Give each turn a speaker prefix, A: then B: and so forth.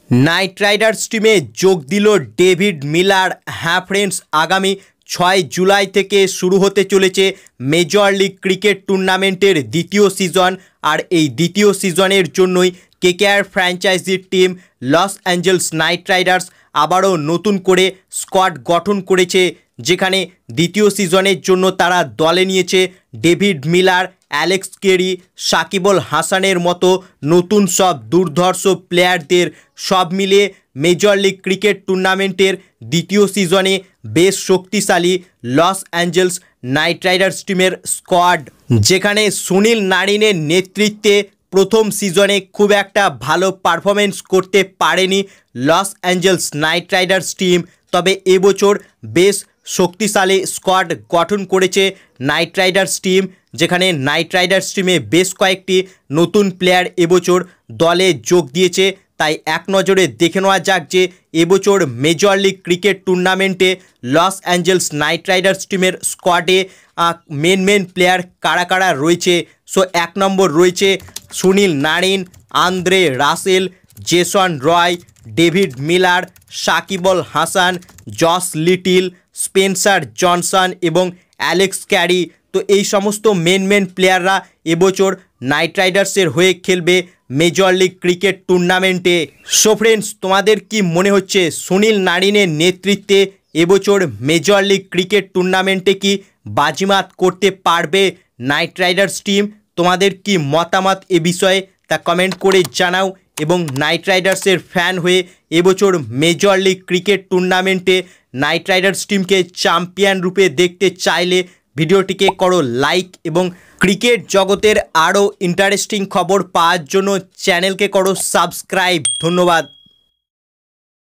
A: Night riders टीमे जोग दिल डेविड मिलार। हाँ फ्रेंड्स, आगामी 6 जुलाई থেকে शुरू होते चलेছে मेजर लीग क्रिकेट टूर्नामेंटर द्वितीय सीजन। और এই দ্বিতীয় সিজনের জন্যই কেকেআর ফ্র্যাঞ্চাইজির team Los Angeles Knight Riders আবারও নতুন করে স্কোয়াড গঠন করেছে, যেখানে দ্বিতীয় সিজনের জন্য তারা দলে নিয়েছে David Miller, Alex Carey, Sakibul হাসানের মতো নতুন সব দুর্ধর্ষ প্লেয়ারদের। সব মিলিয়ে মেজর লিগ ক্রিকেট টুর্নামেন্টের দ্বিতীয় সিজনে বেশ শক্তিশালী লস অ্যাঞ্জেলস নাইট রাইডার্স টিমের স্কোয়াড, যেখানে সুনীল নারিনের নেতৃত্বে প্রথম সিজনে খুব একটা ভালো পারফরমেন্স করতে পারেনি Los Angeles Knight Riders team. তবে এবছর বেশ শক্তিশালী স্কোয়াড গঠন করেছে নাইট রাইডার্স টিম, যেখানে নাইট রাইডার্স টিমে বেশ কয়েকটি নতুন প্লেয়ার এবছর দলে যোগ দিয়েছে। তাই এক নজরে দেখে নেওয়া যাক যে এবছর মেজর লিগ ক্রিকেট টুর্নামেন্টে লস অ্যাঞ্জেলস নাইট রাইডার্স টিমের স্কোয়াডে মেন প্লেয়ার কারা কারা রয়েছে। সো এক নম্বর রয়েছে Sunil Narine, Andre Russell, Jason Roy, David Miller, Sakibul Hasan, Josh Little, Spencer Johnson এবং অ্যালেক্স ক্যারি। তো এই সমস্ত মেন প্লেয়াররা এবছর নাইট রাইডার্সের হয়ে খেলবে মেজর লিগ ক্রিকেট টুর্নামেন্টে। সো ফ্রেন্ডস, তোমাদের কি মনে হচ্ছে সুনীল নারিনের নেতৃত্বে এবছর মেজর লিগ ক্রিকেট টুর্নামেন্টে কি বাজিমাত করতে পারবে নাইট রাইডার্স টিম? তোমাদের কি মতামত এ বিষয়ে তা কমেন্ট করে জানাও। এবং নাইট রাইডার্সের ফ্যান হয়ে এবছর মেজর লিগ ক্রিকেট টুর্নামেন্টে নাইট রাইডার্স টিমকে চ্যাম্পিয়ন রূপে দেখতে চাইলে ভিডিওটিকে করো লাইক, এবং ক্রিকেট জগতের আরও ইন্টারেস্টিং খবর পাওয়ার জন্য চ্যানেলকে করো সাবস্ক্রাইব। ধন্যবাদ।